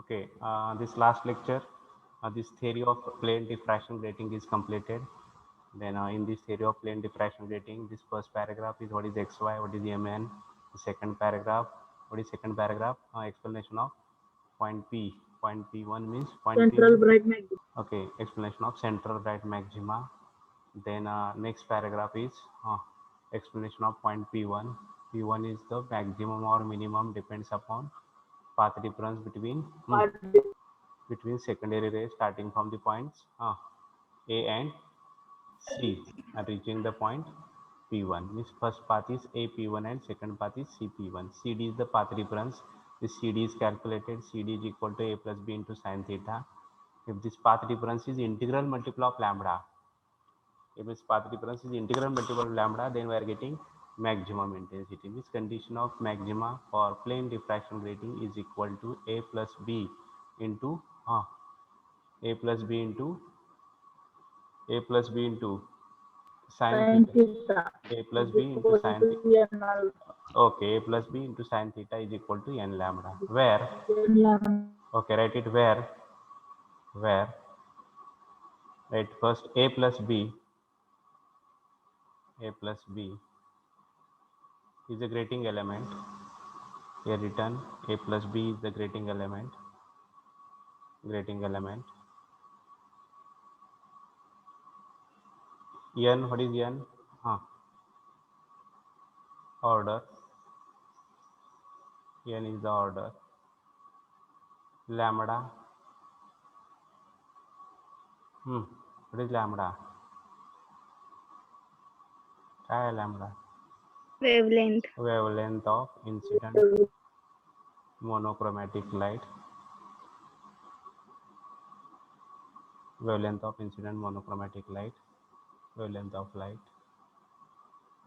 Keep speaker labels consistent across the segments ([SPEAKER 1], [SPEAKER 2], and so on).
[SPEAKER 1] Okay, this last lecture, this theory of plane diffraction grating is completed. Then in this theory of plane diffraction grating, this first paragraph is what is xy, what is mn. The second paragraph, what is second paragraph? Explanation of point P. Point P1 means point P
[SPEAKER 2] Central
[SPEAKER 1] means,
[SPEAKER 2] bright maximum.
[SPEAKER 1] okay, explanation of central bright maxima. Then next paragraph is explanation of point P1. P1 is the maximum or minimum depends upon path difference between secondary rays starting from the points A and C and reaching the point P1. Means first path is AP1 and second path is CP1. CD is the path difference. This CD is calculated. CD is equal to A plus B into sine theta. If this path difference is integral multiple of lambda, if its path difference is integral multiple of lambda, then we are getting maximum intensity. This condition of maxima for plane diffraction grating is equal to A plus B into A plus B into A plus B into sine
[SPEAKER 2] Sin
[SPEAKER 1] theta.
[SPEAKER 2] theta
[SPEAKER 1] A
[SPEAKER 2] is
[SPEAKER 1] plus B into
[SPEAKER 2] equal to
[SPEAKER 1] sine theta.
[SPEAKER 2] n alpha.
[SPEAKER 1] Okay, A plus B into sine theta is equal to n lambda. Where?
[SPEAKER 2] N lambda.
[SPEAKER 1] Okay, write it where? Right, first A plus B is a grating element. Here written A plus B is the grating element. N, what is N? Order. N is the order. Lambda. What is lambda? क्या है lambda?
[SPEAKER 3] Wavelength.
[SPEAKER 1] Wavelength of incident monochromatic light. Wavelength of incident monochromatic light. Wavelength of light.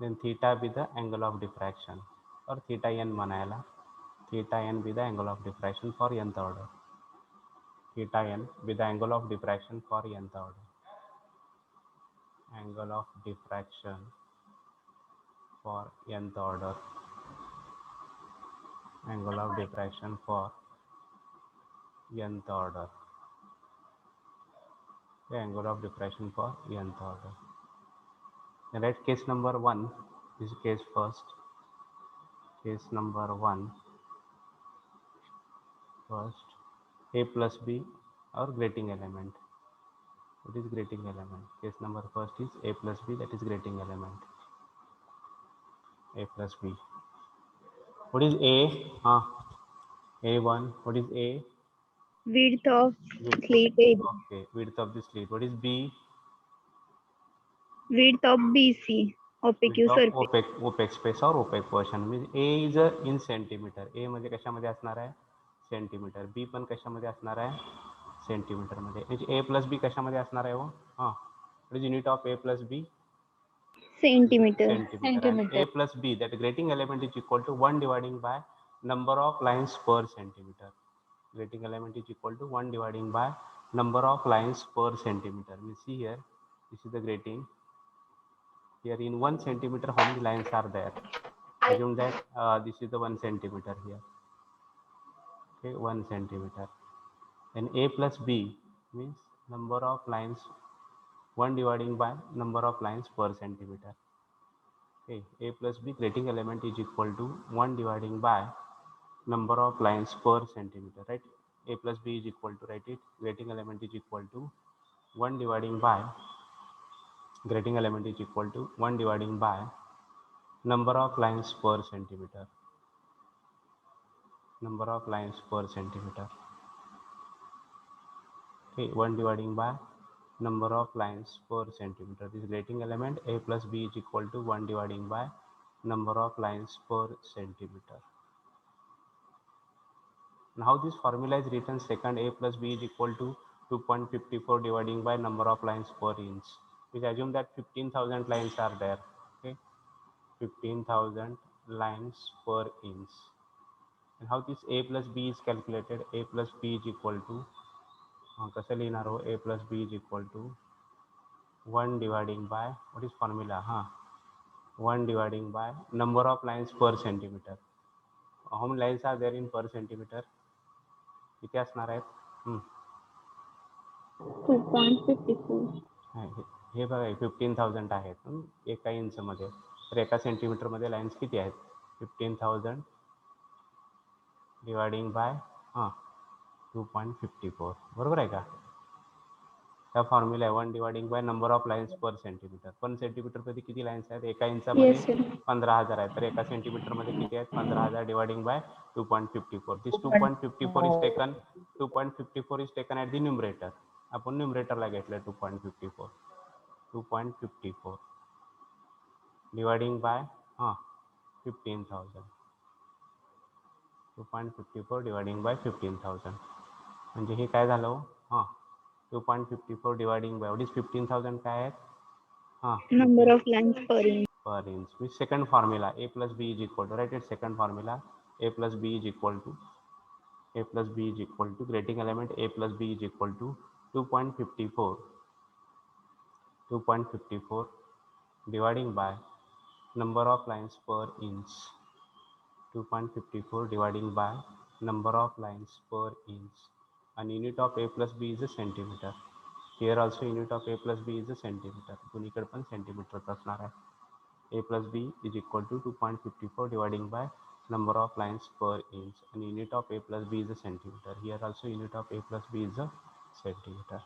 [SPEAKER 1] Then theta be the angle of diffraction or theta n manaela. Theta n be the angle of diffraction for nth order. Theta n be the angle of diffraction for nth order. Angle of diffraction for nth order. Angle of diffraction for nth order. The angle of diffraction for nth order. Then write case number 1. This is case first. Case number 1. First, A plus B or grating element. What is grating element? Case number first is A plus B, that is grating element. A plus B. What is A? A1. What is A?
[SPEAKER 3] Width of
[SPEAKER 1] Width.
[SPEAKER 3] slit AB.
[SPEAKER 1] Okay, width of the slit. What is B?
[SPEAKER 3] Width of BC. Opaque
[SPEAKER 1] Width of
[SPEAKER 3] surface.
[SPEAKER 1] opaque space or opaque portion. Means A is in centimeter. A म्हणजे कशामध्ये असणार आहे? Centimetre. B पण कशामध्ये असणार आहे? Centimetre मध्ये. म्हणजे A plus B कशामध्ये असणार आहे? What is unit of A plus B?
[SPEAKER 3] Centimeter.
[SPEAKER 1] Centimeter. And A plus B, that grating element is equal to 1 dividing by number of lines per centimeter. Grating element is equal to 1 dividing by number of lines per centimeter. We see here, this is the grating. Here in 1 centimeter, how many lines are there? Assume that this is the 1 centimeter here. Okay, 1 centimeter. Then A plus B means number of lines, 1 dividing by number of lines per centimeter. Okay, A plus B grating element is equal to 1 dividing by number of lines per centimeter, right? A plus B is equal to, write it, grating element is equal to 1 dividing by, grating element is equal to 1 dividing by number of lines per centimeter. Number of lines per centimeter. Okay, 1 dividing by number of lines per centimeter. This grating element A plus B is equal to 1 dividing by number of lines per centimeter. And how this formula is written? Second, A plus B is equal to 2.54 dividing by number of lines per inch. We assume that 15,000 lines are there. Okay, 15,000 lines per inch. And how this A plus B is calculated? A plus B is equal to कसं लिहिणार हो? A plus B is equal to 1 dividing by, what is formula? 1 dividing by number of lines per centimeter. How many lines are there in per centimeter? किती असणार आहेत?
[SPEAKER 3] 2.54.
[SPEAKER 1] हे बघा 15,000 आहेत एका इंचमध्ये, तर एका सेंटीमीटरमध्ये लाईन्स किती आहेत? 15,000 डिवायडिंग बाय 2.54, बरोबर आहे का? त्या फॉर्म्युला आहे 1 dividing by number of lines पर सेंटीमीटर. पण सेंटीमीटरमध्ये किती लाईन्स आहेत? एका इंचामध्ये
[SPEAKER 3] Yes, sir.
[SPEAKER 1] 15,000 आहेत, तर एका सेंटीमीटरमध्ये किती आहेत? 15,000 dividing bye 2.54. This 2.54 is taken 2.54 is taken at the numerator. आपण न्युमरेटरला घेतलं 2.54 डिवायडिंग बाय 15,000. 2.54 डिवायडिंग बाय 15,000 म्हणजे हे काय झालं? 2.54 डिवायडिंग बाय 15,000 काय आहेत?
[SPEAKER 3] Number of lines per inch.
[SPEAKER 1] per inch. With second formula a plus b is equal to, write it second formula, a plus b is equal to grating element a plus b is equal to 2.54 dividing by number of lines per inch. 2.54 dividing by number of lines per inch, and unit of a plus b is a centimeter. Here also unit of a plus b is a centimeter. दोन्हीकडे पण centimetre असणार आहे. a plus b is equal to 2.54 dividing by number of lines per inch, and unit of a plus b is a centimeter. Here also unit of a plus b is a centimeter.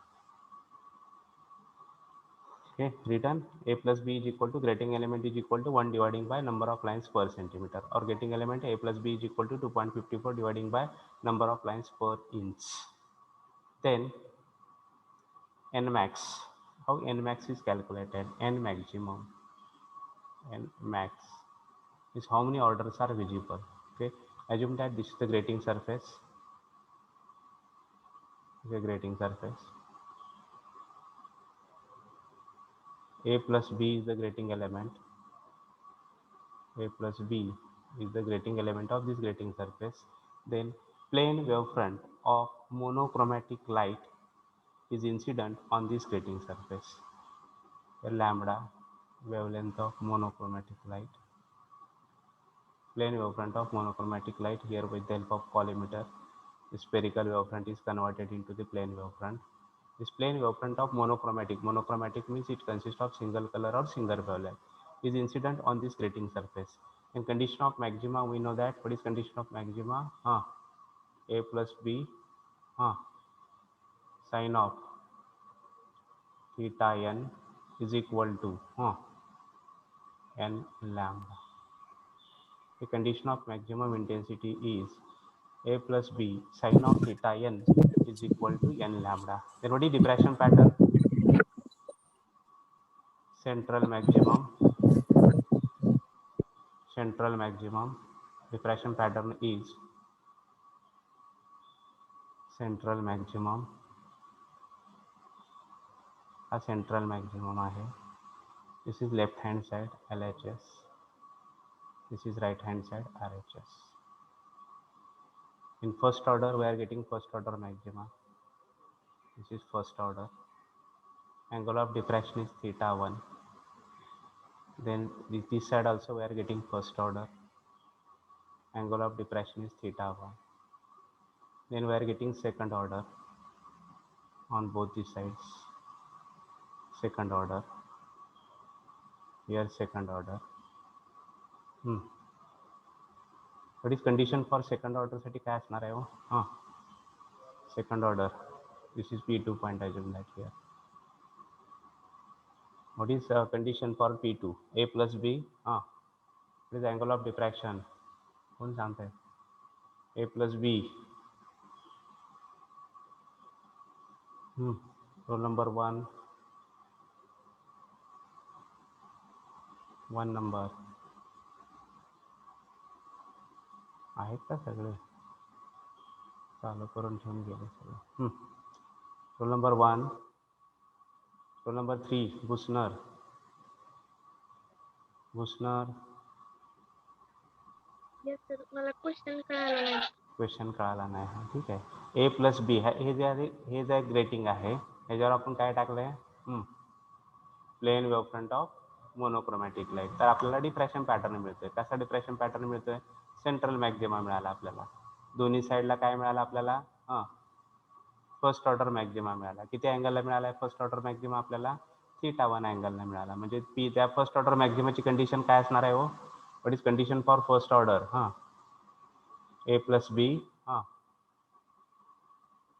[SPEAKER 1] Okay, written a plus b is equal to grating element is equal to 1 dividing by number of lines per centimeter, or grating element a plus b is equal to 2.54 dividing by number of lines per inch. Then n max, how n max is calculated? N maximum, n max is how many orders are visible. Okay, assume that this is the grating surface, a plus b is the grating element, a plus b is the grating element of this grating surface. Then plane wavefront of monochromatic light is incident on this grating surface. The lambda wavelength of monochromatic light, plane wavefront of monochromatic light. Here with the help of collimator, the spherical wavefront is converted into the plane wavefront. This plane wavefront of monochromatic means it consists of single color or single wavelength, is incident on this grating surface. In condition of maxima, we know that what is condition of maxima? A plus b sine of theta n is equal to n lambda. The condition of maximum intensity is a plus b sine of theta n is equal to n lambda. Then what is diffraction pattern? Central maximum diffraction pattern is central maximum. A central maximum आहे. This is left hand side LHS, this is right hand side RHS. In first order we are getting first order maxima. This is first order. Angle of diffraction is theta 1. Then this side also we are getting first order. Angle of diffraction is theta 1. Then we are getting second order on both these sides. Second order. Here second order. What is condition for second order साठी काय असणार आहे? Second order. This is P2 point, I assume that here. What is condition for P2? A plus B. What is angle of diffraction? कौन जानता है? A plus B. Roll number 1. 1 number. आहेत का सगळे? चालू करून ठेवून गेले सगळे. Roll number 1. रोल नंबर 3 बुसनर.
[SPEAKER 2] Yes, sir. मला क्वेश्चन कळाला नाही.
[SPEAKER 1] क्वेश्चन कळाला नाही. ठीक आहे. ए प्लस बी हे जे ग्रेटिंग आहे ह्याच्यावर आपण काय टाकलंय? Plane wavefront of monochromatic light. तर आपल्याला डिफ्रॅक्शन पॅटर्न मिळतोय. कसा डिफ्रॅक्शन पॅटर्न मिळतोय? सेंट्रल मॅक्झिमा मिळाला आपल्याला. दोन्ही साईडला काय मिळालं आपल्याला? हां फर्स्ट ऑर्डर मॅक्झिमा मिळाला. किती अँगलला मिळाला आहे फर्स्ट ऑर्डर मॅक्झिमा आपल्याला? θ1 अँगलला मिळाला. म्हणजे पी त्या फर्स्ट ऑर्डर मॅक्झिमाची कंडिशन काय असणार आहे हो? What is condition for first order? हां ए प्लस बी हां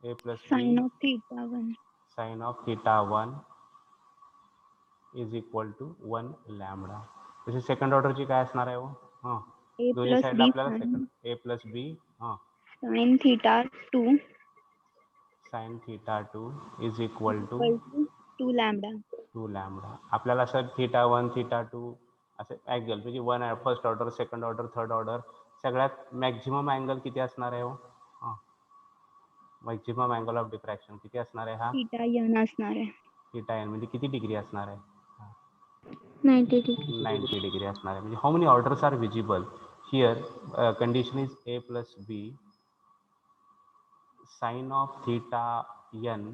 [SPEAKER 1] A plus B
[SPEAKER 3] Sin of θ1.
[SPEAKER 1] Sine of θ1 is equal to 1 lambda. तशी सेकंड ऑर्डरची काय असणार आहे हो? हां
[SPEAKER 3] A
[SPEAKER 1] दोन्ही
[SPEAKER 3] plus
[SPEAKER 1] साईडला
[SPEAKER 3] B
[SPEAKER 1] आपल्याला सेकंड ए प्लस बी हां
[SPEAKER 3] sin θ2
[SPEAKER 1] sine θ2 is equal to
[SPEAKER 3] equal to 2 lambda.
[SPEAKER 1] 2 lambda. आपल्याला असं θ1 θ2 असे अँगल म्हणजे one first order second order third order सगळ्यात मॅक्झिमम अँगल किती असणार आहे हो? हां मॅक्झिमम अँगल ऑफ डिफ्रॅक्शन किती असणार आहे हा?
[SPEAKER 3] θn असणार आहे.
[SPEAKER 1] θn म्हणजे किती डिग्री असणार आहे?
[SPEAKER 3] 90 degree.
[SPEAKER 1] 90 डिग्री असणार आहे. म्हणजे how many orders are visible here? Condition is A plus B sine of θn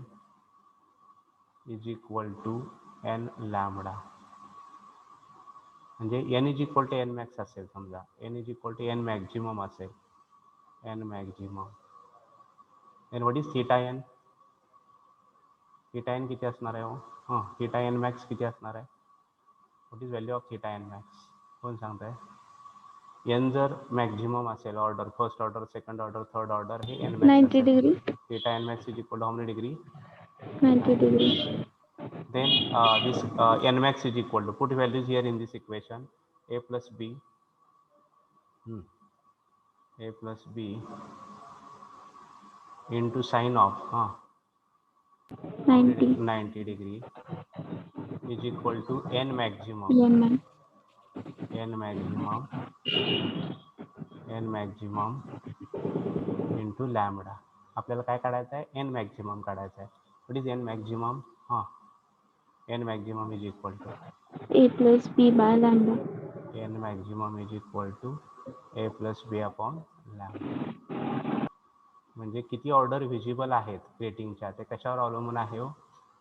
[SPEAKER 1] is equal to n lambda. म्हणजे n is equal to n max असेल समजा n is equal to n maximum असेल n maximum then what is θn? θn किती असणार आहे हो? हां θn max किती असणार आहे? What is value of θn max? कोण सांगताय? एन जर मॅक्झिमम असेल order first order second order third order हे एन मॅक्स
[SPEAKER 3] 90
[SPEAKER 1] असेल.
[SPEAKER 3] degree.
[SPEAKER 1] θn max is equal to how many degree?
[SPEAKER 3] 90 degree.
[SPEAKER 1] Then this n max is equal to, put values here in this equation, a plus b a plus b into sine of
[SPEAKER 3] 90
[SPEAKER 1] 90 degree is equal to n maximum
[SPEAKER 3] n max.
[SPEAKER 1] n maximum n maximum into lambda. आपल्याला काय काढायचं आहे? n maximum काढायचं आहे. what is n maximum? n maximum is equal to
[SPEAKER 3] A plus B by lambda.
[SPEAKER 1] n maximum is equal to a plus b upon lambda. म्हणजे किती order visible आहेत ग्रेटिंगच्या ते कशावर अवलंबून आहे हो?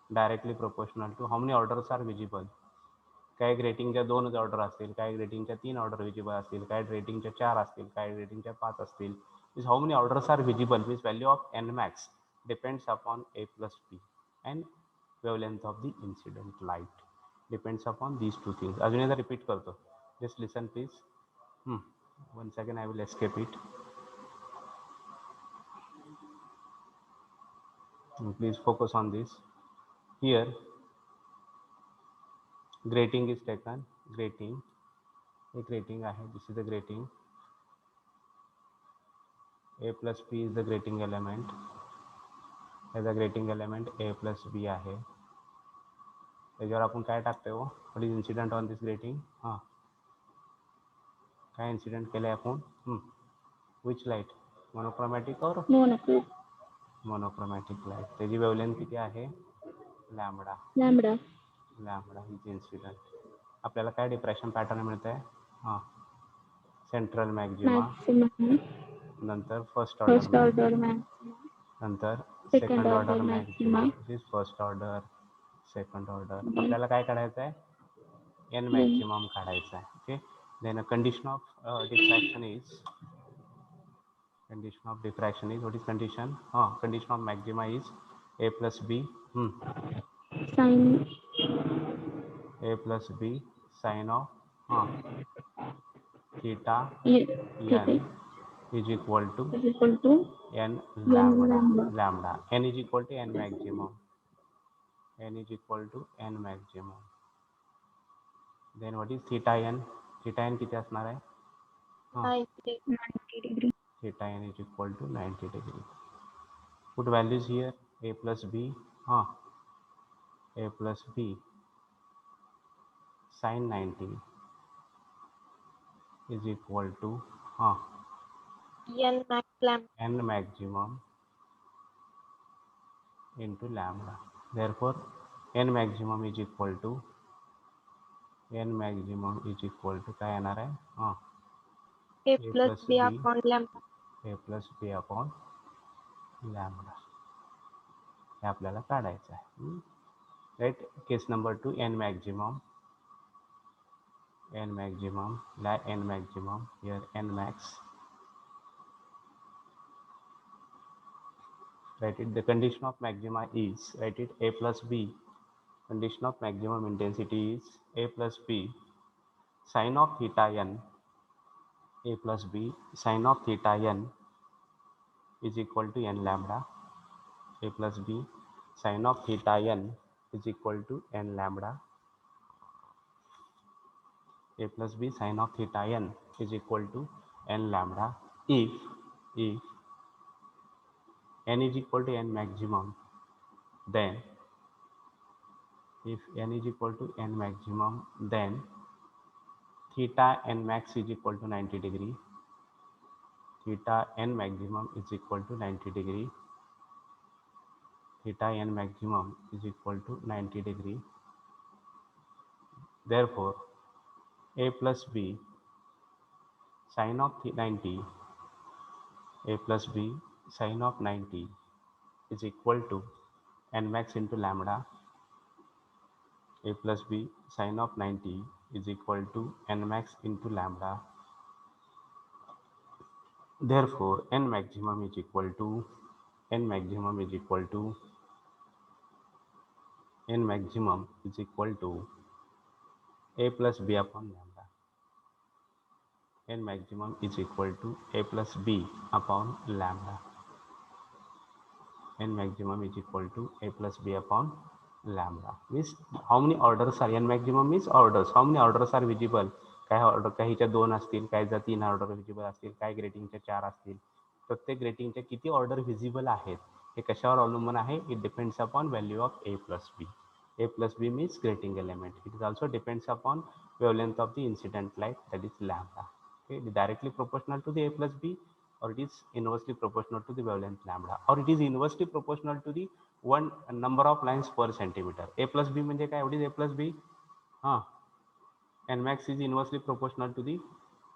[SPEAKER 1] Directly proportional to how many orders are visible. काही ग्रेटिंगच्या 2 ऑर्डर असतील, काही ग्रेटिंगच्या 3 ऑर्डर विजिबल असतील, काही ग्रेटिंगच्या 4 असतील, काही ग्रेटिंगच्या 5 असतील. Means how many orders are visible means value of n max depends upon a plus b and wavelength of the incident light depends upon these two things. अजून एकदा रिपीट करतो. Just listen please. 1 second I will escape it. Please focus on this. Here grating is taken. Grating, a grating आहे. This is the grating. A plus B is the grating element. As a grating element A plus B आहे. त्याच्यावर आपण काय टाकतोय हो? What is incident on this grating? काय incident केलंय आपण? Which light? Monochromatic or
[SPEAKER 3] Monochromatic.
[SPEAKER 1] Monochromatic light. त्याची वेवलेंथ किती आहे? Lambda.
[SPEAKER 3] Lambda.
[SPEAKER 1] Lambda his incident. आपल्याला काय डिफ्रॅक्शन पॅटर्न मिळत आहे? Central maxima
[SPEAKER 3] Maximum.
[SPEAKER 1] नंतर first order
[SPEAKER 3] First order maximum.
[SPEAKER 1] नंतर
[SPEAKER 3] Second
[SPEAKER 1] second order
[SPEAKER 3] order
[SPEAKER 1] Maxima
[SPEAKER 3] maximum.
[SPEAKER 1] This is first order second order.
[SPEAKER 3] Then
[SPEAKER 1] आपल्याला काय काढायचं आहे? एन
[SPEAKER 3] then
[SPEAKER 1] मॅक्झिमम काढायचं आहे. Okay. Then condition of diffraction is condition of diffraction is what is condition? Condition of maxima is a plus b
[SPEAKER 3] sin
[SPEAKER 1] a plus b sine of theta
[SPEAKER 3] theta
[SPEAKER 1] n is equal to
[SPEAKER 3] is equal to
[SPEAKER 1] n
[SPEAKER 3] n
[SPEAKER 1] lambda.
[SPEAKER 3] lambda.
[SPEAKER 1] Lambda n is equal to n maximum. N is equal to n maximum. Then what is theta n? Theta n किती असणार आहे?
[SPEAKER 2] 90.
[SPEAKER 3] 90 degree.
[SPEAKER 1] Theta n is equal to 90 degree. Put values here. A plus b a plus b sin 90 is equal to
[SPEAKER 2] N max lambda.
[SPEAKER 1] n maximum into lambda. Therefore n maximum is equal to काय येणार आहे?
[SPEAKER 2] A
[SPEAKER 1] a
[SPEAKER 2] plus
[SPEAKER 1] plus
[SPEAKER 2] B
[SPEAKER 1] b
[SPEAKER 2] upon lambda.
[SPEAKER 1] a plus b upon lambda हे आपल्याला काढायचं आहे. Right. Case number 2 n maximum here n max write it. The condition of maxima is, write it, A plus B. Condition of maximum intensity is A plus B sine of theta n. A plus B sine of theta n is equal to n lambda. A plus B sine of theta n is equal to n lambda. A plus B sine of theta n is equal to n lambda if n is equal to n maximum, then if n is equal to n maximum, then theta n max is equal to 90 degree. Theta n maximum is equal to 90 degree. Theta n maximum is equal to 90 degree. Therefore, A plus B sine of 90, A plus B sine of 90 is equal to n max into lambda. A plus B sine of 90 is equal to n max into lambda. Therefore, n maximum is equal to n maximum is equal to n maximum is equal to A plus B upon lambda. N maximum is equal to A plus B upon lambda. N maximum is equal to A plus B upon lambda. Means how many orders are n maximum means orders. How many orders are visible? काही order काहीच्या 2 असतील, काहीच्या 3 order visible असतील, काही ग्रेटिंगच्या 4 असतील. प्रत्येक ग्रेटिंगच्या किती order visible आहेत हे कशावर अवलंबून आहे? It depends upon value of A plus B. A plus B means grating element. It is also depends upon wavelength of the incident light, that is lambda. Okay, it is directly proportional to the A plus B, or it is inversely proportional to the wavelength lambda, or it is inversely proportional to the one number of lines per centimeter. A plus B म्हणजे काय? What is A plus B? N max is inversely proportional to the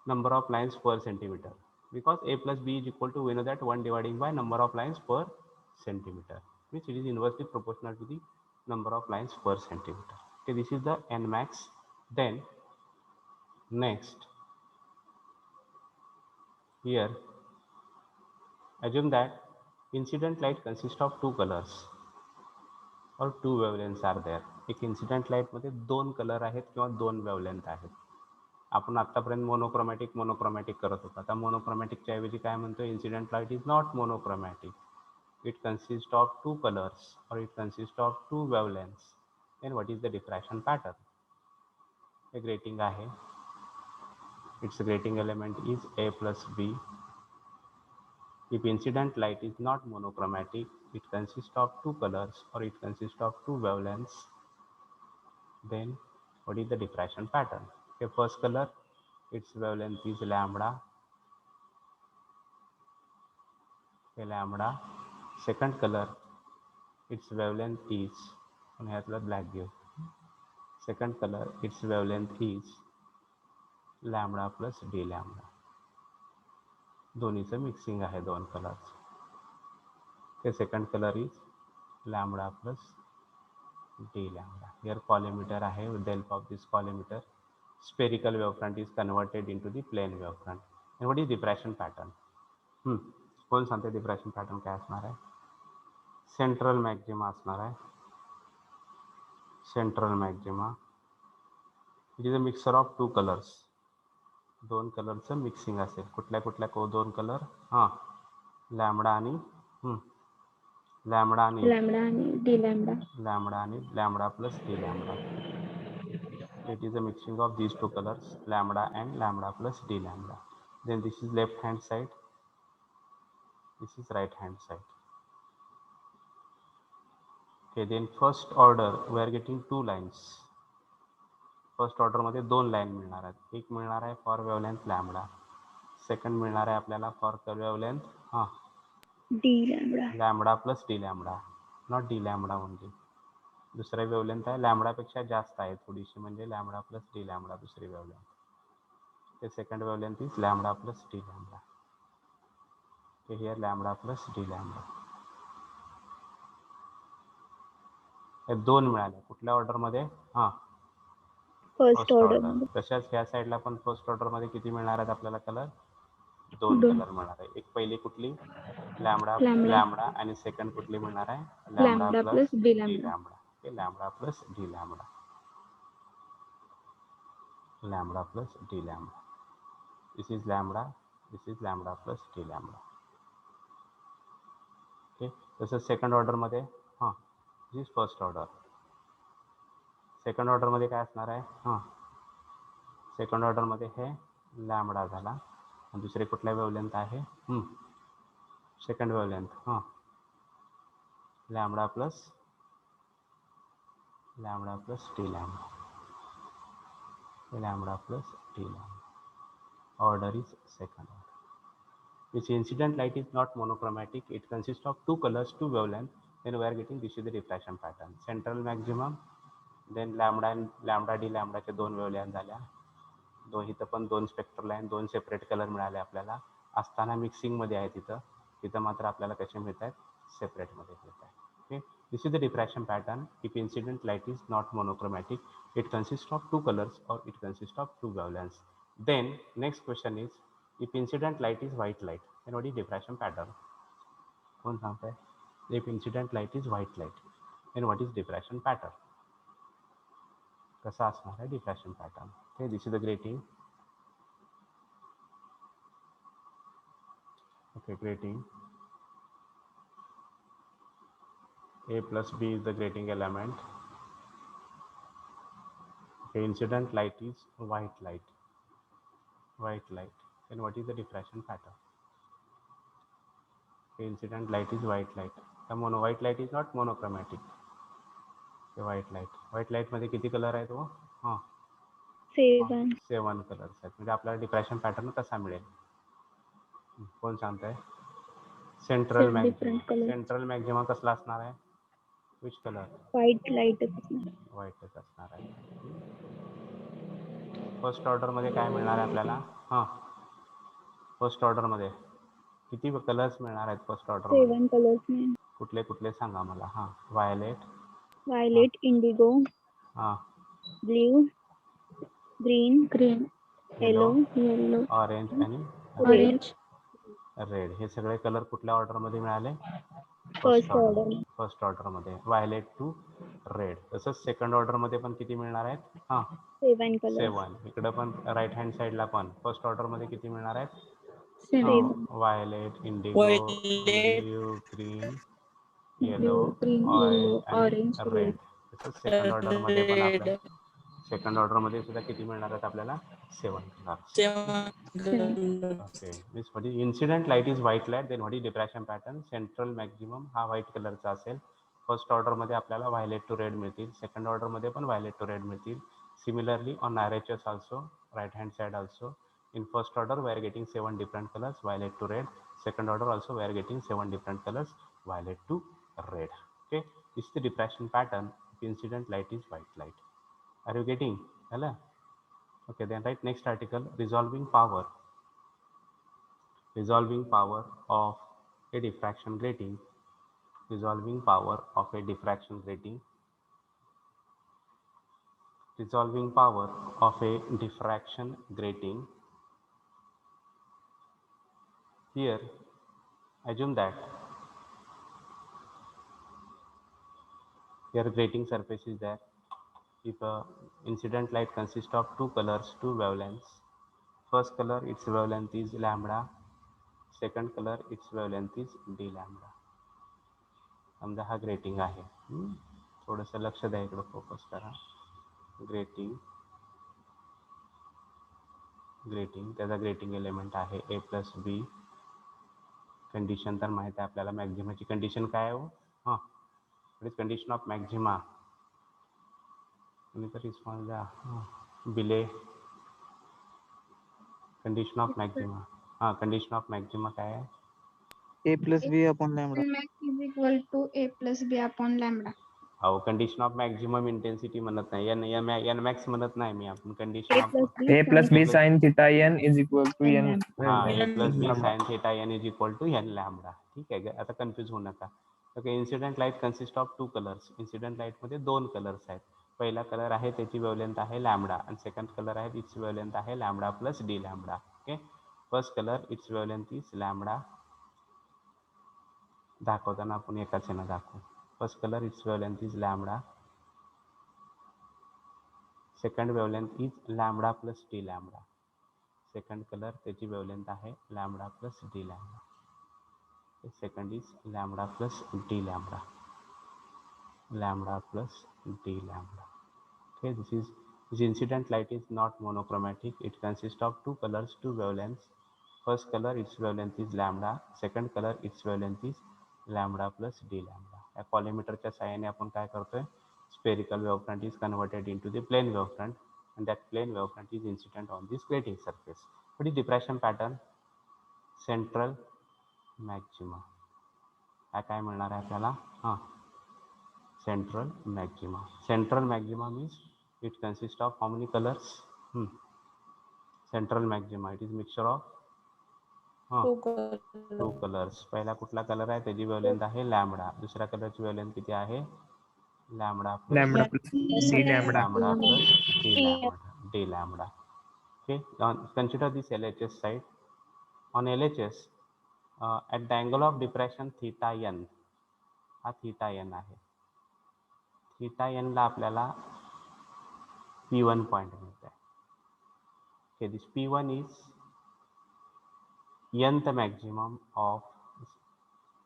[SPEAKER 1] number of lines per centimeter, because A plus B is equal to, we know that 1 dividing by number of lines per centimeter, which it is inversely proportional to the number of lines per centimeter. Okay, this is the N max. Then next, here assume that incident light consists of two colors or two wavelengths are there. एक incident light मध्ये दोन colour आहेत किंवा दोन wavelength आहेत. आपण आतापर्यंत monochromatic करत होतो. आता मोनोक्रोमॅटिकच्या ऐवजी काय म्हणतो? Incident light is not monochromatic. It consist of two colours और it consist of two wavelengths. Then what is the diffraction pattern? हे ग्रेटिंग आहे. Its grating element is A plus B. If incident light is not monochromatic, it consists of two colors or it consists of two wavelengths, then what is the diffraction pattern? Okay, first color, its wavelength is lambda. Okay, lambda. Second color, its wavelength is, and here the black give. Second color, its wavelength is lambda plus d lambda. दोन्हीचं mixing आहे दोन colours. Okay, second color is lambda plus d lambda. Here collimator आहे. With the help of this collimator, spherical wavefront is converted into the plane wavefront. And what is diffraction pattern? कोण सांगते diffraction pattern काय असणार आहे? Central maxima असणार आहे. Central maxima it is a mixer of two colours. दोन कलरचं mixing असेल. कुठल्या कुठल्या दोन कलर? लॅम्बडा आणि लॅम्बडा आणि
[SPEAKER 3] डी लॅम्बडा.
[SPEAKER 1] लॅम्बडा आणि lambda plus d lambda. It is a mixing of these two colors, lambda and lambda plus d lambda. Then this is left hand side, this is right hand side. Okay, then first order we are getting two lines. First order मध्ये दोन line मिळणार आहेत. एक मिळणार आहे for wavelength lambda, second मिळणार आहे आपल्याला for wavelength
[SPEAKER 3] d lambda.
[SPEAKER 1] Lambda plus d lambda, not d lambda only. दुसरा वेवलेंथ आहे लॅम्बडापेक्षा जास्त आहे थोडीशी, म्हणजे लॅम्बडा प्लस डी लॅम्बडा दुसरी वेवलेंथ. ते second wavelength is lambda plus d lambda. ते here lambda plus d lambda. हे दोन मिळाले. कुठल्या ऑर्डर मध्ये? First order. तशाच ह्या साईडला पण फर्स्ट ऑर्डर मध्ये किती मिळणार आहेत आपल्याला कलर? दोन कलर मिळणार आहे. एक पहिली कुठली? Lambda
[SPEAKER 3] lambda.
[SPEAKER 1] लॅमडा आणि सेकंड कुठली मिळणार आहे
[SPEAKER 3] lambda
[SPEAKER 1] plus
[SPEAKER 3] plus d
[SPEAKER 1] D
[SPEAKER 3] lambda.
[SPEAKER 1] Lambda. Okay lambda plus D lambda. Lambda plus D lambda. This is lambda, this is lambda plus D lambda. Okay तसं सेकंड ऑर्डरमध्ये हां this is first order. Second ऑर्डरमध्ये काय असणार आहे हां second ऑर्डरमध्ये हे lambda झाला आणि दुसरे कुठल्या वेवलेंथ आहे सेकंड वेवलेंथ हां lambda plus D lambda. Lambda plus D lambda. Order is second order. Which incident light is not monochromatic. It consists of two colors, two wavelengths. Then we are getting this is the diffraction pattern. Central maximum, then lambda and lambda d lambda चे दोन wavelength झाल्या. इथं पण दोन spectral line दोन separate colour मिळाले आपल्याला. असताना मिक्सिंगमध्ये आहे तिथं मात्र आपल्याला कसे मिळत आहेत सेपरेटमध्ये मिळत आहे. Okay this is the diffraction pattern. If incident light is not monochromatic it consist of two colours और it consist of two wavelengths. Then next question is if incident light is white light then what is diffraction pattern? कौन सांगता है? If incident light is white light then what is diffraction pattern? कसा असणार आहे diffraction pattern? Okay, this is the grating. Okay, grating. A plus B is the grating element. Okay, incident light is white light. White light. Then what is the diffraction pattern? Okay, incident light is white light. The white light is not monochromatic. Okay, white light मध्ये किती colour आहेत वो हां
[SPEAKER 3] 7
[SPEAKER 1] colours आहेत. म्हणजे आपल्याला diffraction pattern कसा मिळेल कोण सांगताय? सेंट्रल मॅक्झिमा कसला असणार आहे? Which colour?
[SPEAKER 3] White light.
[SPEAKER 1] व्हाईटच असणार आहे. फर्स्ट ऑर्डरमध्ये काय मिळणार आहे आपल्याला हां फर्स्ट ऑर्डरमध्ये किती कलर्स मिळणार आहेत फर्स्ट ऑर्डरमध्ये?
[SPEAKER 3] 7 कलर्स.
[SPEAKER 1] कुठले कुठले सांगा मला. हां
[SPEAKER 3] व्हायलेट इंडिगो
[SPEAKER 1] हां
[SPEAKER 3] blue green
[SPEAKER 1] yellow
[SPEAKER 3] yellow
[SPEAKER 1] orange आणि
[SPEAKER 3] ऑरेंज.
[SPEAKER 1] रेड. हे सगळे कलर कुठल्या ऑर्डरमध्ये मिळाले? फर्स्ट ऑर्डरमध्ये व्हायलेट टू रेड. तसंच सेकंड ऑर्डरमध्ये पण किती मिळणार आहेत हां 7. इकडं पण राईट हँड साईडला पण फर्स्ट ऑर्डरमध्ये किती मिळणार आहेत? Violet Indigo blue green yellow orange आणि रेड. तसंच सेकंड ऑर्डरमध्ये पण आपल्याला सेकंड ऑर्डरमध्ये सुद्धा किती मिळणार आहेत आपल्याला 7 colours. Okay means what is incident light is white light. Then what is diffraction pattern? Central maximum हा व्हाईट कलरचा असेल. फर्स्ट ऑर्डरमध्ये आपल्याला व्हायलेट टू रेड मिळतील. सेकंड ऑर्डरमध्ये पण व्हायलेट टू रेड मिळतील. Similarly on RHS also right hand side also in first order we are getting 7 different colors violet to red. Second order also we are getting 7 different colors violet to red. Okay, this is the diffraction pattern if incident light is white light. Are you getting? Hello. Okay, then write next article. Resolving power of a diffraction grating. Resolving power of a diffraction grating. Resolving power of a diffraction grating. Here assume that your grating surface is there. If a incident light consists of two colors, two wavelengths. First color its wavelength is lambda. Second color its wavelength is d lambda. समजा हा grating आहे. थोडंसं लक्ष द्या इकडे focus करा. Grating त्याचा grating element आहे A प्लस बी. कंडिशन तर माहिती आहे आपल्याला. मॅक्झिमाची कंडिशन काय आहे हो हां it is condition of Maxima. तुम्ही तर रिस्पॉन्स द्या बिले. कंडिशन ऑफ मॅक्झिमा हां कंडिशन ऑफ मॅक्झिमा काय आहे?
[SPEAKER 4] A plus B upon lambda.
[SPEAKER 2] max is equal to a plus b upon lambda.
[SPEAKER 1] अहो कंडिशन ऑफ मॅक्झिमम इंटेन्सिटी म्हणत नाही. एन मॅक्स म्हणत नाही मी. आपण condition of
[SPEAKER 4] A plus B sin theta n is equal to n.
[SPEAKER 1] हां A plus B sine theta n is equal to n lambda. ठीक आहे. आता कन्फ्यूज होऊ नका. Okay incident light consist of two colours. Incident लाईटमध्ये दोन colours आहेत. पहिला कलर आहे त्याची वेवलेंथ आहे लॅम्बडा आणि सेकंड कलर आहे इट्स वेवलेंथ आहे lambda plus d lambda. Okay first colour it's wavelength is lambda. दाखवताना आपण एकाच ह्यानं दाखवू. First colour it's wavelength is lambda, second wavelength is lambda plus D lambda. Second colour त्याची wavelength आहे lambda plus D lambda. Second is lambda plus D lambda, lambda plus d lambda. Okay, this incident light is not monochromatic. It consists of two colors, two wavelengths. First color its wavelength is lambda, second color its wavelength is lambda plus d lambda. या कॉलिमीटरच्या साहाय्याने आपण काय करतोय, spherical wavefront is converted into the plane wavefront and that plane wavefront is incident on this grating surface. What is diffraction pattern? Central maxima. काय मिळणार आहे आपल्याला? Central maxima. Central maxima means it consists of how many colors? Central maxima, it is mixture of two colors. पहिला कुठला colour आहे, त्याची wavelength आहे lambda. दुसऱ्या कलरची वेवलेंथ किती आहे? Lambda plus
[SPEAKER 4] lambda plus D lambda.
[SPEAKER 1] lambda plus d lambda. Okay, now consider this LHS side. On LHS, at the angle of diffraction theta n, हा theta n आहे. Theta N ला आपल्याला P1 point मिळत आहे. Okay, this P1 is nth maximum of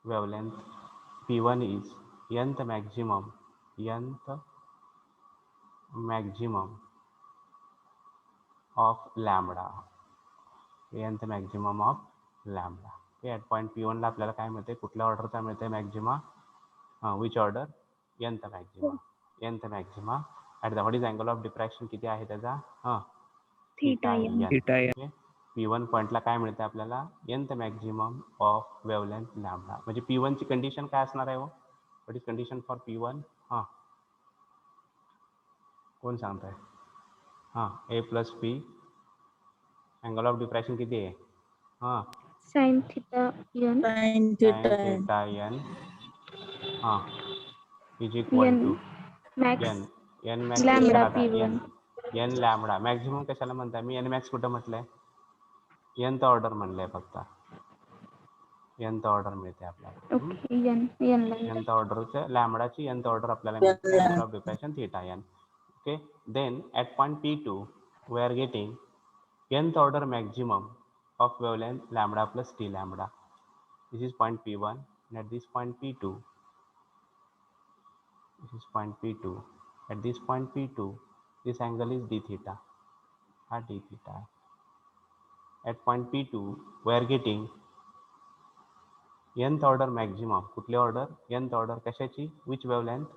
[SPEAKER 1] wavelength. P1 is nth maximum of lambda. nth maximum of lambda. Okay, at point P1 ला आपल्याला काय मिळते, कुठल्या ऑर्डरचा मिळते Maxima? Which order? nth maxima. nth maxima at the what is angle of diffraction किती आहे त्याचा?
[SPEAKER 3] Theta N.
[SPEAKER 4] Theta N.
[SPEAKER 1] P1 पॉइंटला काय मिळते आपल्याला? nth maximum of wavelength lambda. म्हणजे P1 ची कंडिशन काय असणार आहे? What is condition for P1? कोण सांगताय? A plus P, angle of diffraction किती आहे?
[SPEAKER 3] Sine theta n.
[SPEAKER 1] sin theta n is equal to
[SPEAKER 3] max
[SPEAKER 1] n max
[SPEAKER 3] lambda
[SPEAKER 1] कशाला
[SPEAKER 3] P1.
[SPEAKER 1] n lambda. मॅक्झिमम कशाला म्हणताय? मी n मॅक्स कुठं म्हटलंय? nth ऑर्डर म्हणलंय फक्त. nth ऑर्डर मिळते आपल्याला.
[SPEAKER 3] Okay, n n lambda.
[SPEAKER 1] nth ऑर्डरच्या लॅमडाची nth ऑर्डर आपल्याला मिळते, angle of diffraction theta n. Okay, then at point P2 we are getting nth order maximum of wavelength lambda plus d lambda. This is point P1, and at this point P2, this is point P2. At this point P2, this angle is d theta. D theta. At point P2, we are getting nth order maximum. कुठले order? nth order कशाची? Which wavelength?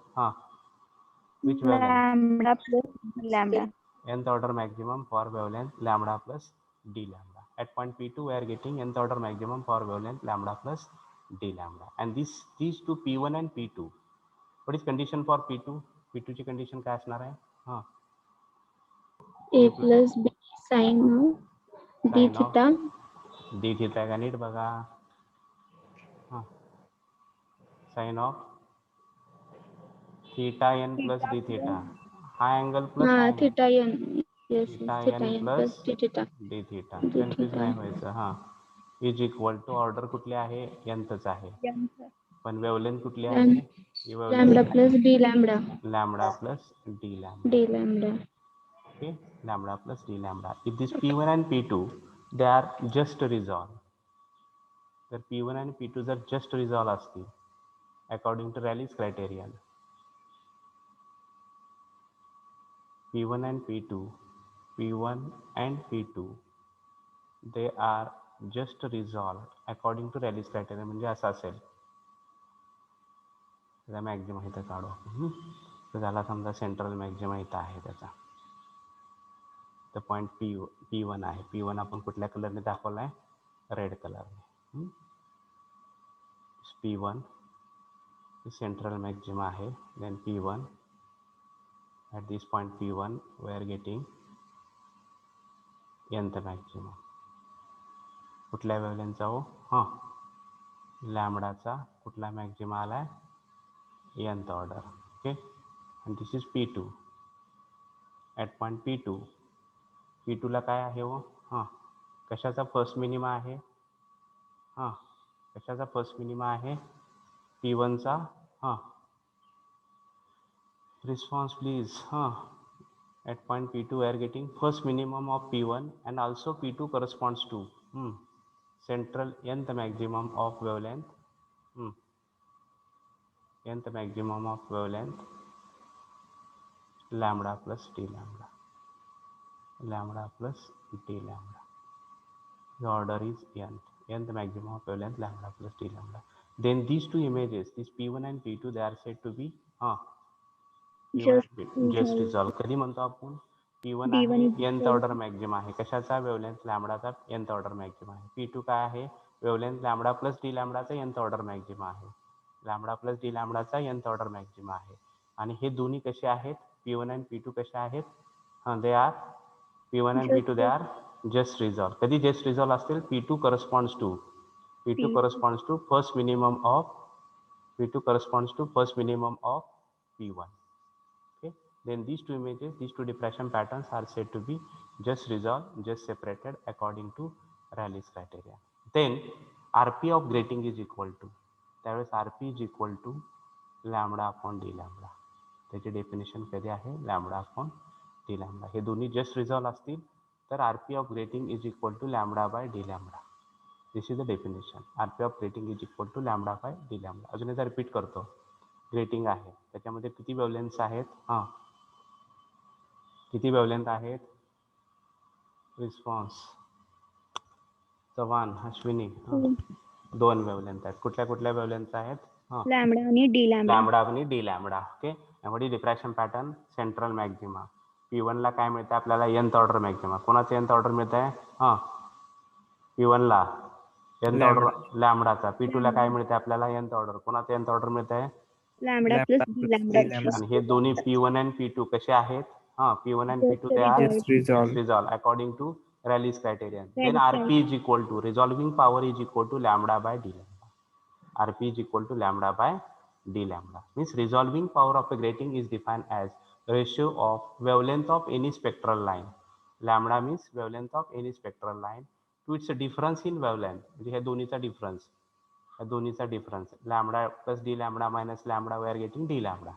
[SPEAKER 1] Which wavelength?
[SPEAKER 3] Lambda plus lambda.
[SPEAKER 1] Nth order maximum for wavelength lambda plus d lambda. At point P2 we are getting nth order maximum for wavelength lambda plus d lambda. And these two P1 and P2. What is condition for P2? P2 ची condition काय असणार आहे?
[SPEAKER 3] A plus B sine d theta.
[SPEAKER 1] D theta का नीट बघा. Sine of theta n plus d theta. हा angle plus
[SPEAKER 3] theta n. Yes,
[SPEAKER 1] theta
[SPEAKER 3] theta
[SPEAKER 1] n
[SPEAKER 3] n
[SPEAKER 1] plus
[SPEAKER 3] plus d theta.
[SPEAKER 1] D theta. Confuse नाही व्हायचं. Is equal to order कुठले आहे? nthच आहे, पण वेवलेंथ कुठली आहे?
[SPEAKER 3] Lambda plus D lambda.
[SPEAKER 1] Lambda plus D lambda.
[SPEAKER 3] D lambda.
[SPEAKER 1] Okay, lambda plus d lambda. If this P1 and P2 they are just resolved, तर P1 and P2 जर just resolve असतील according to Rayleigh's criterion, P1 and P2 they are just resolved according to Rayleigh's criterion. म्हणजे असं असेल, त्याचा मॅक्झिमा इथं काढू. तर झाला समजा सेंट्रल मॅक्झिमा इथं आहे त्याचा. तर पॉईंट P1 आहे. P1 आपण कुठल्या कलरने दाखवला आहे? रेड कलरने. P1 सेंट्रल मॅक्झिमा आहे. Then P1 at this point P1 we are getting nth maxima. कुठल्या वेवलेंथचा हो? लॅमडाचा कुठला मॅक्झिमा आलाय? nth order. ओके, आणि this is P2. At point P2 ला काय आहे कशाचा फर्स्ट मिनिमा आहे? कशाचा फर्स्ट मिनिमा आहे? P1 चा response please. At point P2 we are getting first minimum of P1 and also P2 corresponds to central nth maximum of wavelength, nth maximum of wavelength lambda plus d lambda, lambda plus d lambda. The order is nth maximum of wavelength lambda plus d lambda. Then these two images, this P1 and P2, they are said to be just resolve. कधी म्हणतो आपण? P1 आहे nth order maxima आहे. कशाचा? Wavelength लॅम्बडाचा nth order maxima आहे. P2 काय आहे? वेवलेंथ लॅम्बडा प्लस डी लॅम्बडाचा nth ऑर्डर मॅक्झिमा आहे. लॅम्बडा प्लस डी लॅम्बडाचा nth ऑर्डर मॅक्झिमा आहे. आणि हे दोन्ही कसे आहेत? P1 आणि P2 कसे आहेत? They are P1 and P2 they are just resolve. कधी just resolve असतील? P2 corresponds to first minimum of P2 corresponds to first minimum of P1. Okay, then these two images, these two diffraction patterns are said to be just resolved, just separated according to Rayleigh's criteria. Then RP of grating is equal to, त्यावेळेस RP is equal to lambda upon d lambda. त्याची definition कधी आहे? Lambda upon d lambda. हे दोन्ही just resolve असतील तर RP of grating is equal to lambda by d lambda. This is the definition. RP of grating is equal to lambda by d lambda. अजून एकदा repeat करतो. Grating आहे, त्याच्यामध्ये किती वेवलेंथ्स आहेत? किती वेवलेंथ आहेत? रिस्पॉन्स चव्हाण, अश्विनी, 2 वेवलेंथ आहेत. कुठल्या कुठल्या वेवलेंथ आहेत?
[SPEAKER 3] लॅम्बडा आणि डी लॅम्बडा.
[SPEAKER 1] लॅम्बडा आणि डी लॅम्बडा. ओके, त्यामध्ये diffraction pattern central maxima. P1 ला काय मिळतं आपल्याला? nth order Maxima. कोणाचं nth ऑर्डर मिळत आहे? P1 ला nth ऑर्डर लॅम्बडाचा. P2 ला काय मिळते आपल्याला? nth order. कोणाचं nth ऑर्डर मिळत आहे?
[SPEAKER 3] Lambda plus d lambda.
[SPEAKER 1] आणि हे दोन्ही P1 and P2 कसे आहेत? P1 and P2 they are
[SPEAKER 4] Just resolve.
[SPEAKER 1] resolve according to Rayleigh's criterion. Then RP is equal to, resolving power is equal to lambda by d lambda. RP is equal to lambda by d lambda. Means resolving power of a grating is defined as ratio of wavelength of any spectral line. Lambda means wavelength of any spectral line to its difference in wavelength. म्हणजे हे दोन्हीचा difference, या दोन्हीचा difference. Lambda plus d lambda minus lambda, we are getting d lambda.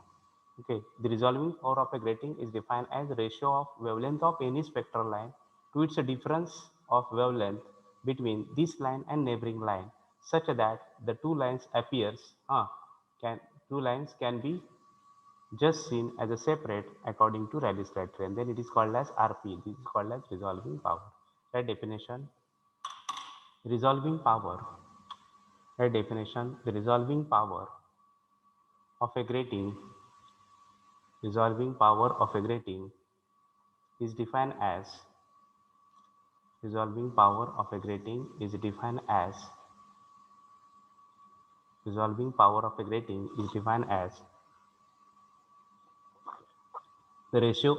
[SPEAKER 1] Okay, the resolving power of a grating is defined as ratio of wavelength of any spectral line to its difference of wavelength between this line and neighboring line, such that the two lines can be just seen as a separate according to Rayleigh's criterion. Then it is called as RP. This is called as resolving power. Right definition. Resolving power. Right definition. The resolving power of a grating. Resolving power of a grating is defined as, resolving power of a grating is defined as, resolving power of a grating is defined as the ratio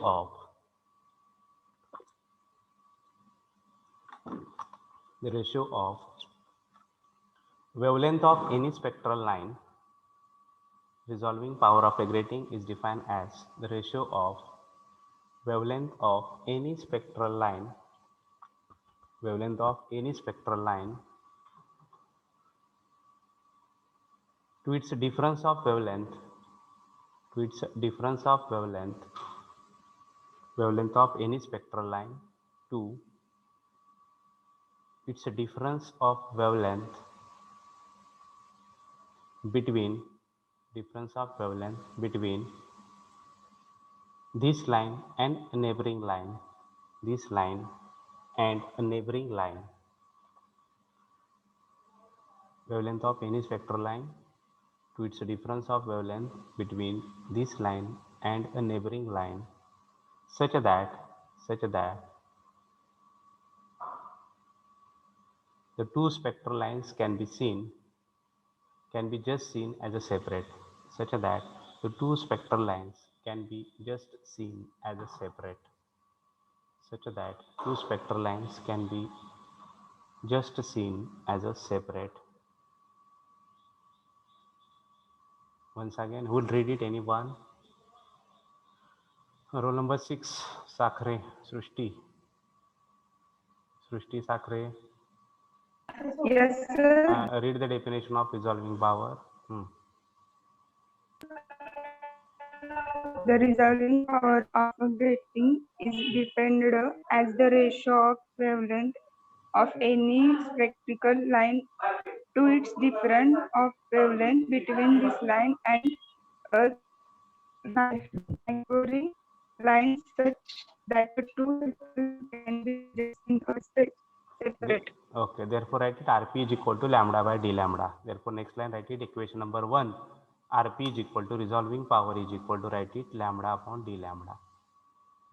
[SPEAKER 1] of wavelength of any spectral line. Resolving power of a grating is defined as the ratio of wavelength of any spectral line, wavelength of any spectral line to its difference of wavelength, to its difference of wavelength, wavelength of any spectral line to its difference of wavelength between, difference of wavelength between this line and a neighboring line, this line and a neighboring line. Wavelength of any spectral line to its difference of wavelength between this line and a neighboring line, such that the two spectral lines can be just seen as a separate, such that the two spectral lines can be just seen as a separate, such that two spectral lines can be just seen as a separate. Once again, who will read it? Anyone? Roll number 6, Sakre, Srushti Sakre.
[SPEAKER 5] Yes, sir.
[SPEAKER 1] Read the definition of resolving power.
[SPEAKER 5] The resolving power of a grating is defined as the ratio of wavelength of any spectral line to its difference of wavelength between this line and a neighboring line such that the two circles can be just in a separate.
[SPEAKER 1] Okay, therefore write it Rp is equal to lambda by d lambda. Therefore next line write it equation number 1. Rp is equal to resolving power is equal to write it lambda upon d lambda.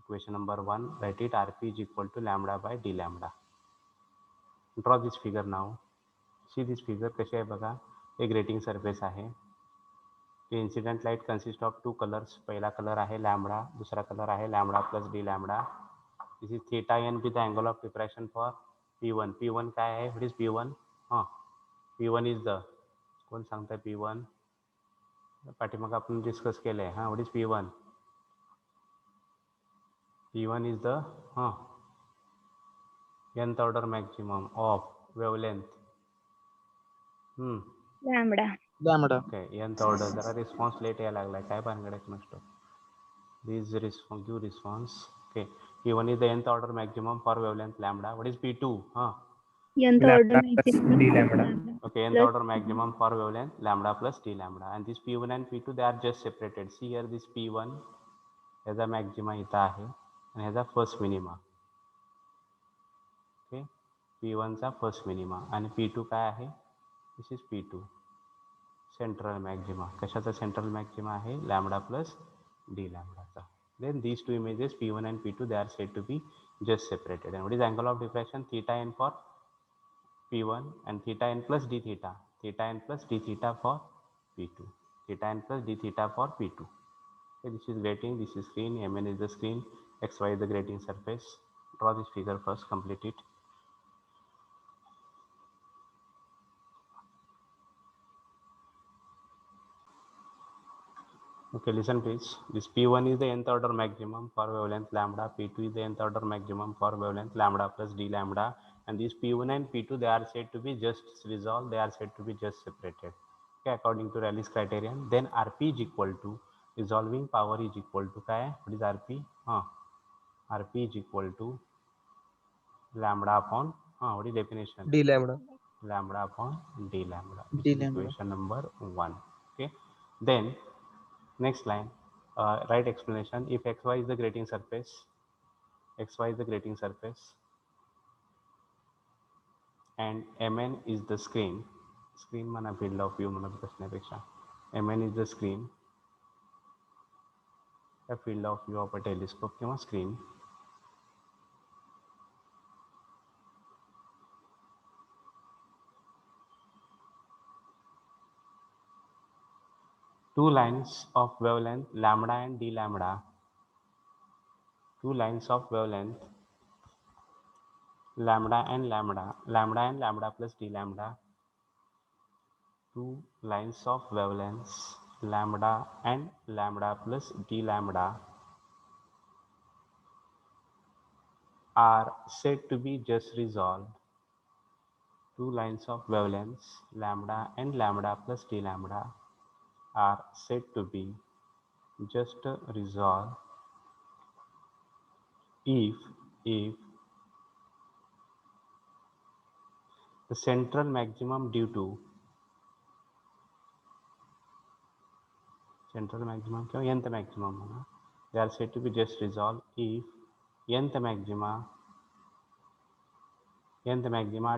[SPEAKER 1] Equation number 1 write it Rp is equal to lambda by d lambda. Draw this figure now. See this figure कशी आहे बघा. एक grating surface आहे. Incident light consist of 2 colours. पहिला colour आहे lambda, दूसरा colour आहे lambda plus d lambda. This is theta n be the angle of diffraction for P1. P1 काय आहे? What is P1? P1 is the, कोण सांगताय P1? पाठीमाग आपण डिस्कस केलंय. What is P1? P1 is the nth order maximum of wavelength.
[SPEAKER 3] Lambda.
[SPEAKER 1] Okay, nth order. जरा response late यायला लागलाय, काय भानगडच नसतो. This response, give response. Okay, P1 is the nth order maximum for wavelength lambda. What is P2?
[SPEAKER 3] Nth order maximum
[SPEAKER 4] d lambda.
[SPEAKER 1] Okay, nth order maximum for wavelength lambda plus d lambda. And this P1 and P2 they are just separated. See here, this P1 has a maxima इथं आहे and has a first minima. Okay, P1 चा first minima आणि P2 काय आहे? This is P2. Central maxima. कशाचा central maxima आहे? Lambda plus d lambda. Then these two images P1 and P2 they are said to be just separated. And what is angle of diffraction? Theta n for P1 and theta n plus d theta. Theta n plus d theta for P2. Theta n plus d theta for P2. Okay, this is grating, this is screen, Mn is the screen, xy is the grating surface. Draw this figure first, complete it. Okay, listen please. This P1 is the nth order maximum for wavelength lambda. P2 is the nth order maximum for wavelength lambda plus d lambda. And these P1 and P2 they are said to be just resolved. They are said to be just separated. Okay, according to Rayleigh's criterion. Then Rp is equal to resolving power is equal to काय? What is Rp? Rp is equal to lambda upon what is definition?
[SPEAKER 4] d lambda.
[SPEAKER 1] Lambda upon d lambda. This
[SPEAKER 4] D
[SPEAKER 1] is
[SPEAKER 4] lambda.
[SPEAKER 1] equation number 1. Okay. Then next line, write explanation. If xy is the grating surface, xy is the grating surface, and Mn is the screen. Screen म्हणा, field of view म्हणत बसण्यापेक्षा. Mn is the screen, a field of view of a telescope किंवा screen. Two lines of wavelength lambda and d lambda. Two lines of wavelength lambda and lambda plus d lambda. Two lines of wavelengths lambda and lambda plus d lambda are said to be just resolved. Two lines of wavelengths lambda and lambda plus d lambda are said to be just resolved if the central maximum due to central maximum क्या nth maximum होगा. They are said to be just resolved if nth maxima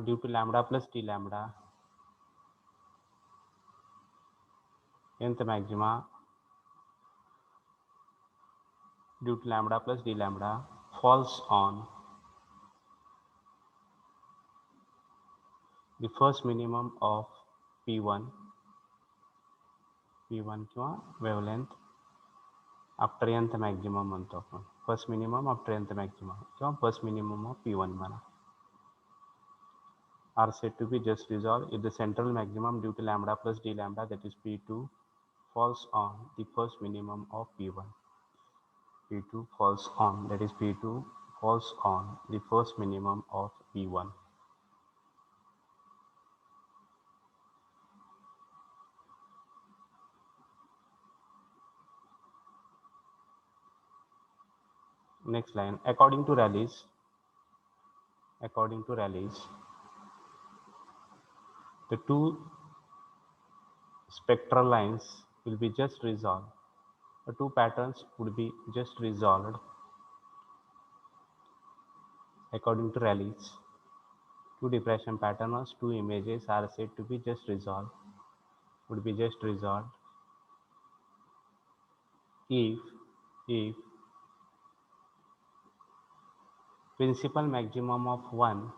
[SPEAKER 1] due to lambda plus d lambda, nth maxima due to lambda plus d lambda falls on the first minimum of P1 किंवा wavelength after nth maximum म्हणतो आपण. First minimum after nth maximum किंवा first minimum of P1 म्हणा, are said to be just resolved if the central maximum due to lambda plus d lambda, that is P2, falls on the first minimum of P1. P2 falls on, that is P2 falls on the first minimum of P1. next line, according to Rayleigh's, the two spectral lines will be just resolved. The two patterns would be just resolved. According to Rayleigh's, two diffraction patterns, two images are said to be just resolved, would be just resolved if principal maximum of one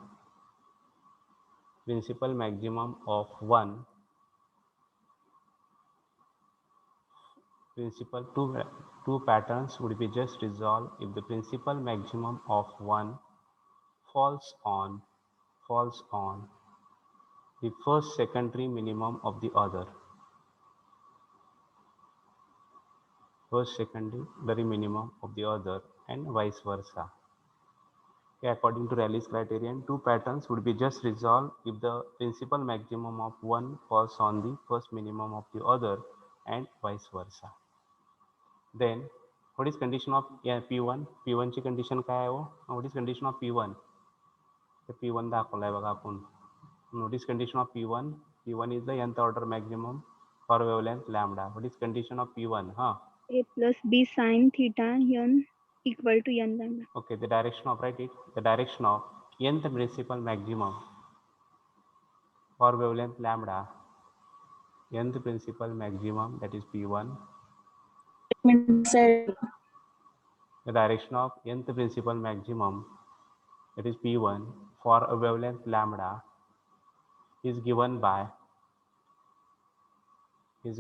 [SPEAKER 1] two patterns would be just resolved if the principal maximum of one falls on the first secondary minimum of the other. First secondary minimum of the other, and vice versa. Okay, according to Rayleigh's criterion, two patterns would be just resolved if the principal maximum of one falls on the first minimum of the other, and vice versa. Then what is condition of P1? P1 ची condition काय आहे हो? What is condition of P1? तर P1 दाखवलाय बघा आपण. What is condition of P1? P1 is the nth order maximum for wavelength lambda. What is condition of P1?
[SPEAKER 3] A plus B sin theta n equal to n lambda.
[SPEAKER 1] Okay, the direction of nth principal maximum for wavelength lambda, nth principal maximum, that is P1. The direction of nth principal maximum, that is P1, for a wavelength lambda is given by the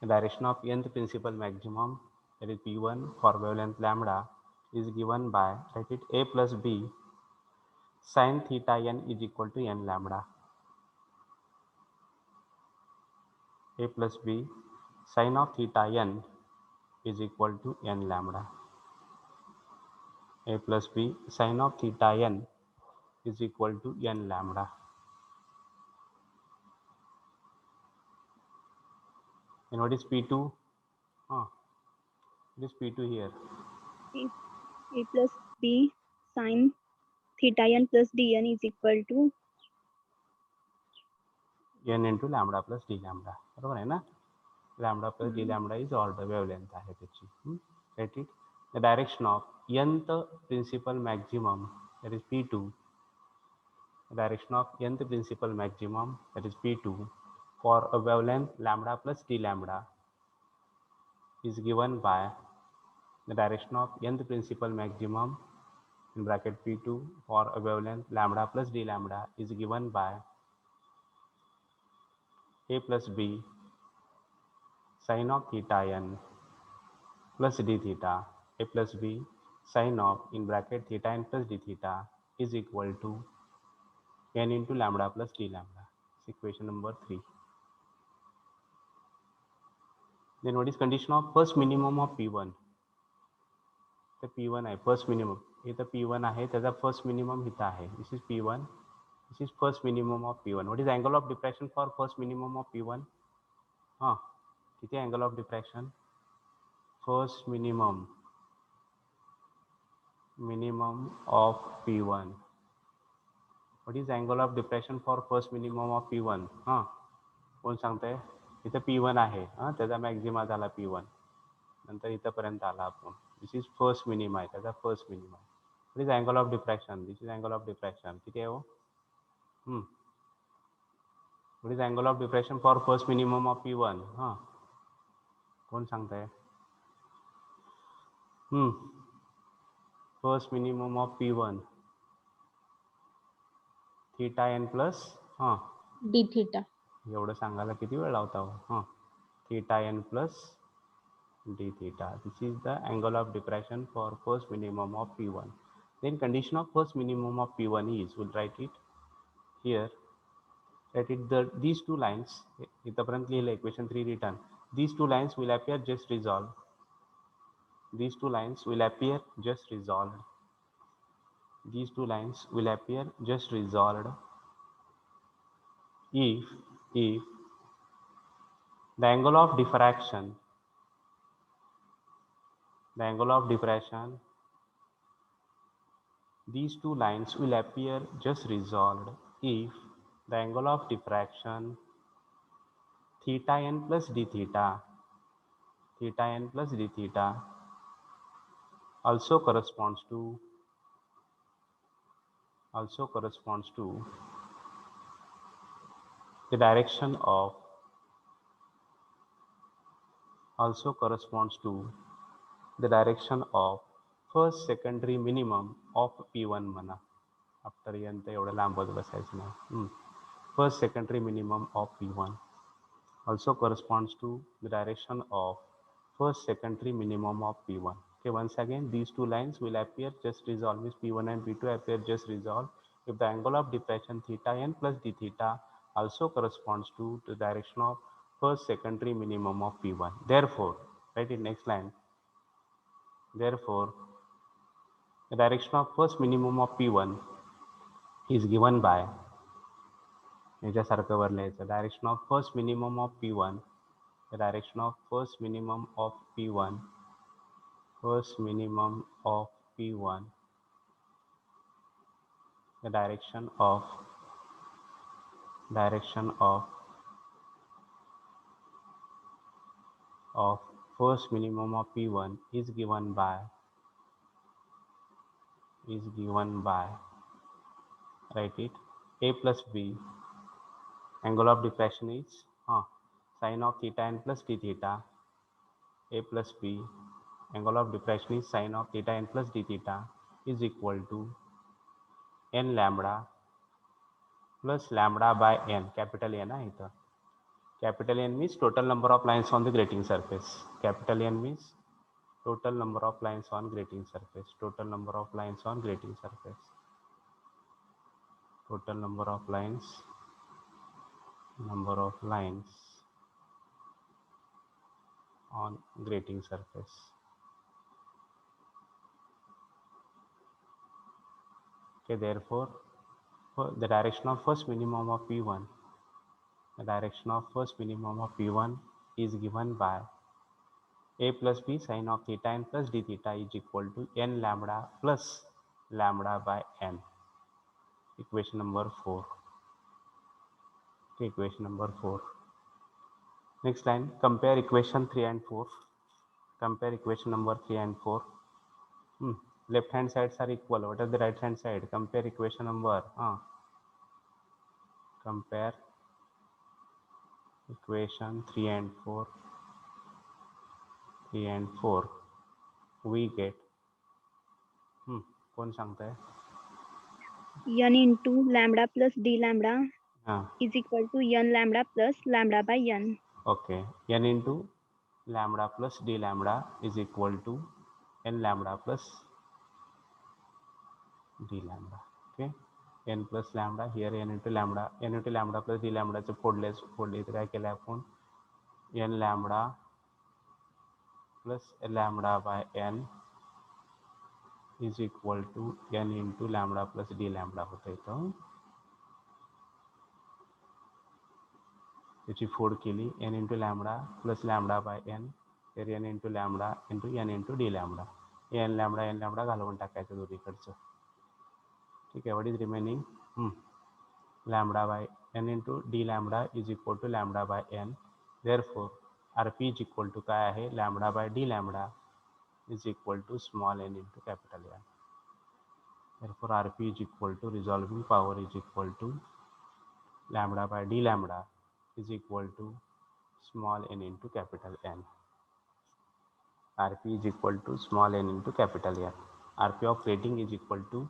[SPEAKER 1] direction of nth principal maximum, that is P1, for wavelength lambda is given by, write it, A plus B sin theta n is equal to n lambda. A plus B sin of theta n is equal to n lambda. A plus B sin of theta n is equal to n lambda. And what is P2? What is P2 here?
[SPEAKER 3] A plus B sin theta n plus dn is equal to
[SPEAKER 1] n into lambda plus d lambda. बरोबर आहे ना? Lambda plus d lambda is order wavelength आहे त्याची. Get it? The direction of nth principal maximum, that is P2. The direction of nth principal maximum, that is P2, for a wavelength lambda plus d lambda is given by the direction of nth principal maximum in bracket P2 for a wavelength lambda plus d lambda is given by A plus B sin of theta n plus d theta. A plus B sin of, in bracket, theta n plus d theta is equal to n into lambda plus d lambda. It's equation number 3. Then what is condition of first minimum of P1? The P1 आहे first minimum. इथं P1 आहे त्याचा first minimum इथं आहे. This is P1. This is first minimum of P1. What is angle of diffraction for first minimum of P1? किती angle of diffraction? First minimum of P1. What is angle of diffraction for first minimum of P1? कोण सांगतंय? इथं P1 आहे, त्याचा मॅक्झिमा झाला P1. नंतर इथंपर्यंत आला आपण. This is first minimum आहे, त्याचा first minimum. What is angle of diffraction? This is angle of diffraction. किती आहे हो? What is angle of diffraction for first minimum of P1? कोण सांगतंय? First minimum of P1. Theta n plus
[SPEAKER 3] d theta.
[SPEAKER 1] एवढं सांगायला किती वेळ लावता हो? Theta n plus d theta. This is the angle of diffraction for first minimum of P1. Then condition of first minimum of P1 is, we'll write it here, that these two lines, इथपर्यंत लिहिलं equation 3 written, these two lines will appear just resolved. These two lines will appear just resolved. These two lines will appear just resolved if the angle of diffraction the angle of diffraction, these two lines will appear just resolved if the angle of diffraction theta n plus d theta also corresponds to the direction of first secondary minimum of P1 म्हणा. After n तर एवढं लांबच बसायचं नाही. First secondary minimum of P1 also corresponds to the direction of first secondary minimum of P1. Okay, once again these two lines will appear just resolved with P1 and P2 appear just resolved if the angle of diffraction theta n plus d theta also corresponds to the direction of first secondary minimum of P1. Therefore, write it next line. Therefore, the direction of first minimum of P1 is given by याच्यासारखं वर लिहायचं direction of first minimum of P1, the direction of first minimum of P1, the direction of first minimum of P1 is given by write it a plus b, angle of diffraction is sine of theta n plus d theta, a plus b, angle of diffraction is sine of theta n plus d theta is equal to n lambda plus lambda by n, capital N आहे इथं. Capital N means total number of lines on the grating surface. Capital N means total number of lines on grating surface. Total number of lines on grating surface. Total number of lines on grating surface. Okay, therefore, the direction of first minimum of P1, is given by a plus b sine of theta n plus d theta is equal to n lambda plus lambda by n. Equation number 4. Okay, equation number 4. Next line, compare equation 3 and 4. Compare equation number 3 and 4. Left hand sides are equal. What is the right hand side? Compare equation number. Compare equation 3 and 4. We get. कौन सांगता है?
[SPEAKER 3] n into lambda plus d lambda is equal to n lambda plus lambda by n.
[SPEAKER 1] Okay, n into lambda plus d lambda is equal to n lambda plus d lambda. Okay, n plus lambda here n into lambda plus d lambda चे फोडले तर काय केलं आपण n lambda plus lambda by n is equal to n into lambda plus d lambda होतं इथं. त्याची फोड केली n into lambda plus lambda by n, तर n into lambda into n into d lambda. n lambda घालवून टाकायचं दोन्हीकडचं. ठीक आहे, what is remaining? Lambda by n into d lambda is equal to lambda by n. Therefore, rp is equal to काय आहे? lambda by d lambda is equal to small n into capital N. Therefore, rp is equal to resolving power is equal to lambda by d lambda is equal to small n into capital N. rp is equal to small n into capital N. rp of grating is equal to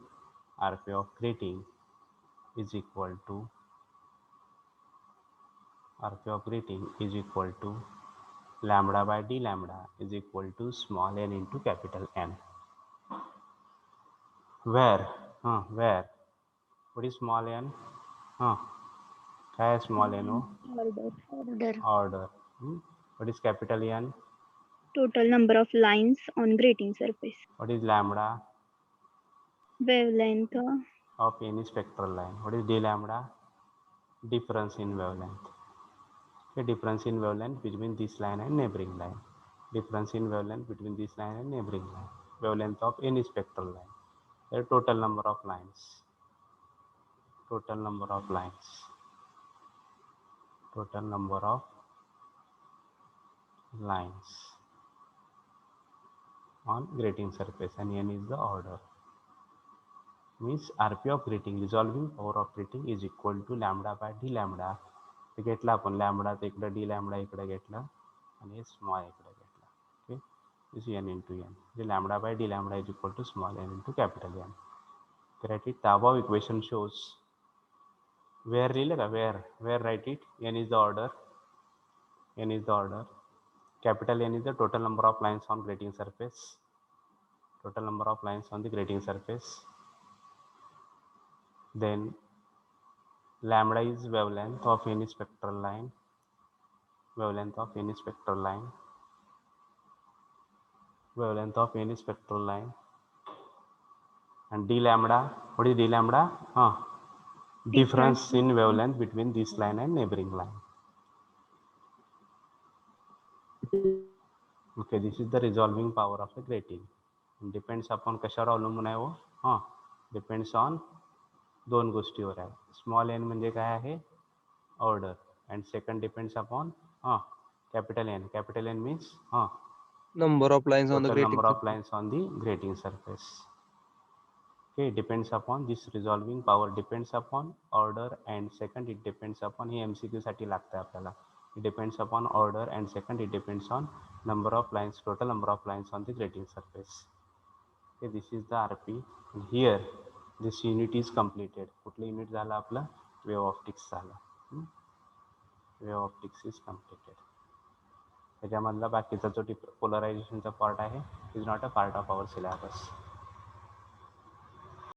[SPEAKER 1] lambda by d lambda is equal to small n into capital N. Where what is small n? क्या है small n हो? Order. What is capital N?
[SPEAKER 3] Total number of lines on grating surface.
[SPEAKER 1] What is lambda?
[SPEAKER 3] Wavelength
[SPEAKER 1] Of any spectral line. What is d lambda? Difference in wavelength. The difference in wavelength between this line and neighboring line. difference in wavelength between this line and neighboring line, wavelength of any spectral line. The total number of lines, total number of lines, total number of lines on grating surface, and n is the order. Means RP of grating, resolving power of grating is equal to lambda by d lambda. ते घेतला आपण lambda इकडे D lambda इकडे घेतला आणि small इकडे घेतला. Okay, this n into n. The lambda by d lambda is equal to small n into capital N. Write it. The above equation shows where लिहिलं का where write it. N is the order, n is the order, capital N is the total number of lines on grating surface, total number of lines on the grating surface. Then lambda is wavelength of any spectral line, wavelength of any spectral line, wavelength of any spectral line. And d lambda, what is d lambda? Difference in wavelength between this line and neighboring line. Okay, this is the resolving power of a grating. It depends upon कशावर अवलंबून आहे वो, depends on दोन गोष्टीवर आहे. Small n म्हणजे काय आहे, order, and second depends upon capital N. Capital N means
[SPEAKER 4] Number of lines on the
[SPEAKER 1] total
[SPEAKER 4] grating
[SPEAKER 1] number of
[SPEAKER 4] surface.
[SPEAKER 1] lines on the grating surface. Okay, depends upon this resolving power, depends upon order, and second it depends upon, हे MCQ साठी लागतं आपल्याला. It depends upon order, and second it depends on number of lines, total number of lines on the grating surface. Okay, this is the RP, and here this unit is completed. कुठलं unit झालं आपलं, wave optics झालं. Wave optics is completed. त्याच्यामधला बाकीचा जो पोलरायझेशनचा part आहे, is not a part of our syllabus.